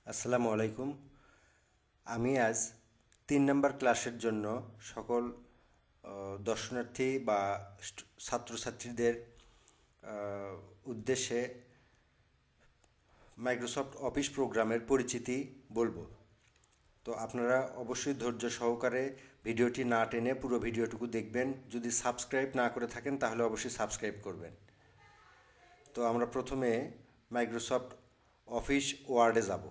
আসসালামু আলাইকুম। আমি আজ 3 নম্বর ক্লাসের জন্য সকল দর্শনার্থী বা ছাত্রছাত্রীদের উদ্দেশ্যে মাইক্রোসফট অফিস প্রোগ্রামের পরিচিতি বলবো। তো আপনারা অবশ্যই ধৈর্য সহকারে ভিডিওটি না টেনে পুরো ভিডিওটুকু দেখবেন। যদি সাবস্ক্রাইব না করে থাকেন তাহলে অবশ্যই সাবস্ক্রাইব করবেন। তো আমরা প্রথমে মাইক্রোসফট অফিস ওয়ার্ডে যাব।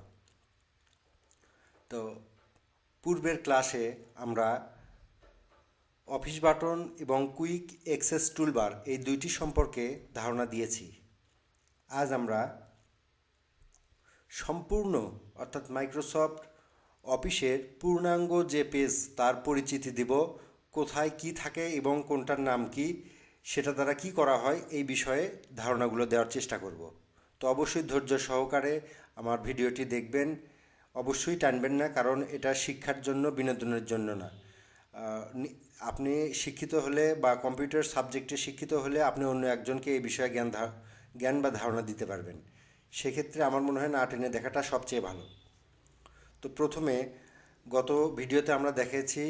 তো পূর্বের ক্লাসে আমরা অফিস বাটন এবং কুইক অ্যাক্সেস টুলবার এই দুইটি সম্পর্কে ধারণা দিয়েছি। আজ আমরা সম্পূর্ণ অর্থাৎ মাইক্রোসফট অফিসের পূর্ণাঙ্গ যে পেজ তার পরিচিতি দিব, কোথায় কি থাকে এবং কোনটার নাম কি, সেটা দ্বারা কি করা হয় এই বিষয়ে ধারণাগুলো দেওয়ার চেষ্টা করব। তো অবশ্যই ধৈর্য সহকারে আমার ভিডিওটি দেখবেন, অবশ্যই টানবেন না, কারণ এটা শিক্ষার জন্য, বিনোদনের জন্য না। আপনি শিক্ষিত হলে বা কম্পিউটার সাবজেক্টে শিক্ষিত হলে আপনি অন্য একজনকে এই বিষয়ে জ্ঞান বা ধারণা দিতে পারবেন। সেক্ষেত্রে আমার মনে হয় না টেনে দেখাটা সবচেয়ে ভালো। তো প্রথমে গত ভিডিওতে আমরা দেখেছি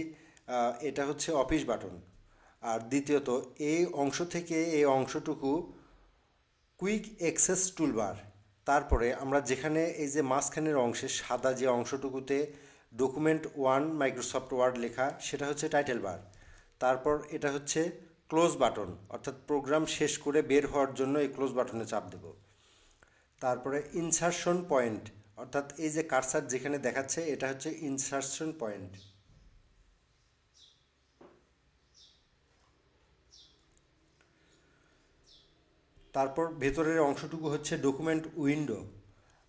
এটা হচ্ছে অফিস বাটন, আর দ্বিতীয়ত এই অংশ থেকে এই অংশটুকু কুইক অ্যাক্সেস টুলবার। তারপরে আমরা যেখানে এই যে মাঝখানের অংশে সাদা যে অংশটুকুতে ডকুমেন্ট 1 মাইক্রোসফট ওয়ার্ড লেখা, সেটা হচ্ছে টাইটেল বার। তারপর এটা হচ্ছে ক্লোজ বাটন, অর্থাৎ প্রোগ্রাম শেষ করে বের হওয়ার জন্য এই ক্লোজ বাটনে চাপ দেব। তারপরে ইনসারশন পয়েন্ট, অর্থাৎ এই যে কার্সার যেখানে দেখাচ্ছে এটা হচ্ছে ইনসারশন পয়েন্ট। তারপর ভেতরের অংশটুকু হচ্ছে ডকুমেন্ট উইন্ডো,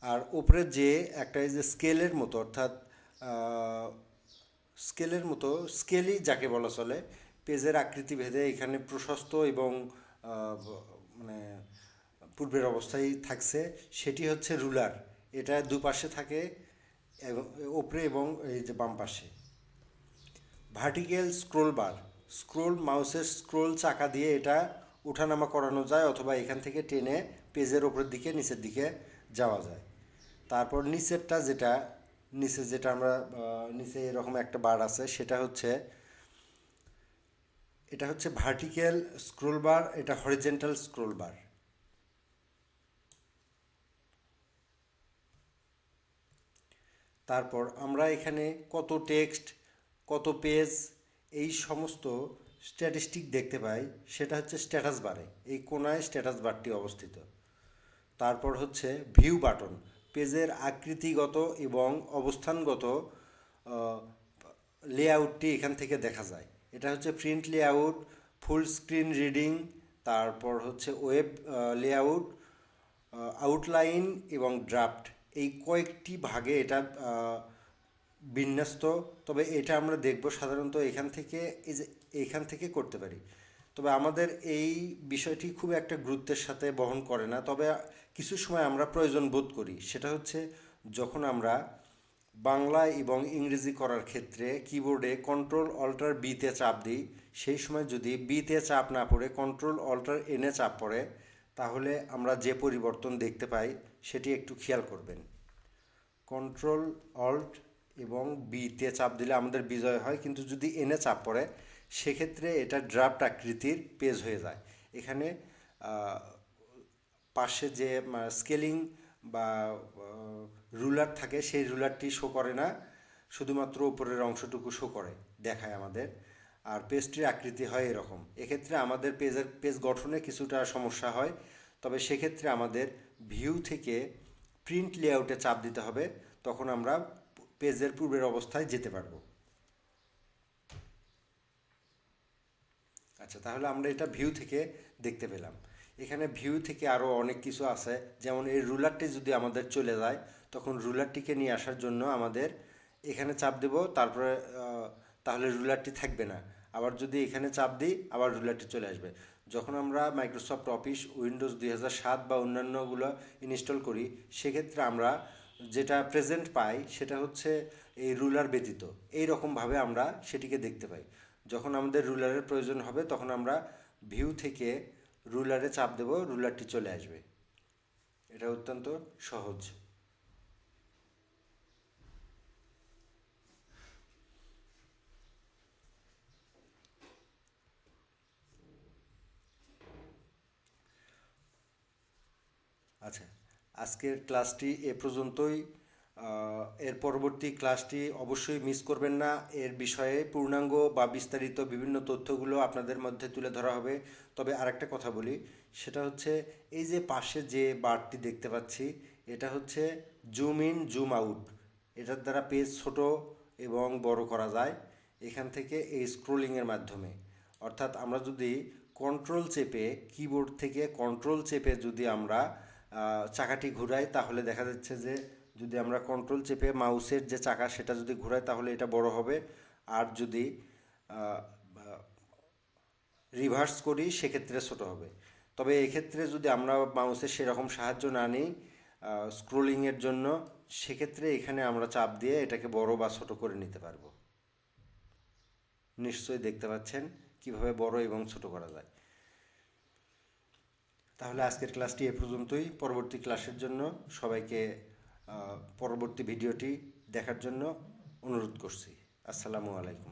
আর ওপরে যে একটা এই যে স্কেলের মতো, অর্থাৎ স্কেলই যাকে বলা চলে, পেজের আকৃতি ভেদে এখানে প্রশস্ত এবং মানে পূর্বের অবস্থায় থাকছে, সেটি হচ্ছে রুলার। এটা দুপাশে থাকে এবং ওপরে এবং এই যে বাম পাশে। ভার্টিক্যাল স্ক্রোল বার, মাউসের স্ক্রোল চাকা দিয়ে এটা ওঠানামা করানো যায়, অথবা এখান থেকে টেনে পেজের ওপরের দিকে নিচের দিকে যাওয়া যায়। তারপর নিচে যেটা আমরা নিচে এরকম একটা বার আছে, এটা হচ্ছে ভার্টিক্যাল স্ক্রোল বার, এটা হরিজেন্টাল স্ক্রোল বার। তারপর আমরা এখানে কত টেক্সট, কত পেজ, এই সমস্ত স্ট্যাটিস্টিক দেখতে পাই, সেটা হচ্ছে স্ট্যাটাস বারে। এই কোনায় স্ট্যাটাস বারটি অবস্থিত। তারপর হচ্ছে ভিউ বাটন, পেজের আকৃতিগত এবং অবস্থানগত লেআউটটি এখান থেকে দেখা যায়। এটা হচ্ছে print layout, full screen reading, তারপর হচ্ছে ওয়েব লেআউট, আউটলাইন এবং ড্রাফট, এই কয়েকটি ভাগে এটা বিন্যস্ত। তবে এটা আমরা দেখব সাধারণত এখান থেকে করতে পারি। তবে আমাদের এই বিষয়টি খুব একটা গুরুত্বের সাথে বহন করে না, তবে কিছু সময় আমরা প্রয়োজন বোধ করি। সেটা হচ্ছে যখন আমরা বাংলা এবং ইংরেজি করার ক্ষেত্রে কিবোর্ডে কন্ট্রোল অল্টার বিতে চাপ দিই, সেই সময় যদি বিতে চাপ না পড়ে কন্ট্রোল অল্টার এনে চাপ পড়ে, তাহলে আমরা যে পরিবর্তন দেখতে পাই সেটি একটু খেয়াল করবেন। কন্ট্রোল অল্ট এবং বিতে চাপ দিলে আমাদের বিজয় হয়, কিন্তু যদি এনে চাপ পড়ে সেক্ষেত্রে এটা ড্রাফট আকৃতির পেজ হয়ে যায়। এখানে পাশে যে স্কেলিং বা রুলার থাকে সেই রুলারটি শো করে না, শুধুমাত্র উপরের অংশটুকু শো করে দেখায় আমাদের, আর পেজটির আকৃতি হয় এরকম। এক্ষেত্রে আমাদের পেজ গঠনে কিছুটা সমস্যা হয়, তবে সেক্ষেত্রে আমাদের ভিউ থেকে প্রিন্ট লেআউটে চাপ দিতে হবে, তখন আমরা পেজের পূর্বের অবস্থায় যেতে পারবো। আচ্ছা, তাহলে আমরা এটা ভিউ থেকে দেখতে পেলাম। এখানে ভিউ থেকে আরও অনেক কিছু আছে, যেমন এই রুলারটি যদি আমাদের চলে যায়, তখন রুলারটিকে নিয়ে আসার জন্য আমাদের এখানে চাপ দেব, তারপরে তাহলে রুলারটি থাকবে না। আবার যদি এখানে চাপ দিই, আবার রুলারটি চলে আসবে। যখন আমরা মাইক্রোসফট অফিস উইন্ডোজ 2007 বা অন্যান্যগুলো ইনস্টল করি, সেক্ষেত্রে আমরা যেটা প্রেজেন্ট পাই সেটা হচ্ছে এই রুলার ব্যতীত। এই রকমভাবে আমরা সেটিকে দেখতে পাই। যখন আমাদের রুলারের প্রয়োজন হবে তখন আমরা ভিউ থেকে রুলারে চাপ দেব, রুলারটি চলে আসবে। এটা অত্যন্ত সহজ। আজকের ক্লাসটি এ পর্যন্তই। এর পরবর্তী ক্লাসটি অবশ্যই মিস করবেন না। এর বিষয়ে পূর্ণাঙ্গ বা বিস্তারিত বিভিন্ন তথ্যগুলো আপনাদের মধ্যে তুলে ধরা হবে। তবে আরেকটা কথা বলি, সেটা হচ্ছে এই যে পাশে যে বারটি দেখতে পাচ্ছি, এটা হচ্ছে জুম ইন জুম আউট। এটার দ্বারা পেজ ছোট এবং বড় করা যায় এখান থেকে এই স্ক্রোলিংয়ের মাধ্যমে। অর্থাৎ আমরা যদি কন্ট্রোল চেপে, কিবোর্ড থেকে কন্ট্রোল চেপে যদি আমরা চাকাটি ঘুরাই, তাহলে দেখা যাচ্ছে যে যদি আমরা কন্ট্রোল চেপে মাউসের যে চাকা সেটা যদি ঘুরাই তাহলে এটা বড় হবে। আর যদি রিভার্স করি সেক্ষেত্রে ছোট হবে। তবে এক্ষেত্রে যদি আমরা মাউসের সেরকম সাহায্য না নিই স্ক্রোলিংয়ের জন্য, সেক্ষেত্রে এখানে আমরা চাপ দিয়ে এটাকে বড় বা ছোট করে নিতে পারবো। নিশ্চয়ই দেখতে পাচ্ছেন কিভাবে বড় এবং ছোট করা যায়। তাহলে আজকের ক্লাসটি এ পর্যন্তই। পরবর্তী ক্লাসের জন্য সবাইকে পরবর্তী ভিডিওটি দেখার জন্য অনুরোধ করছি। আসসালামু আলাইকুম।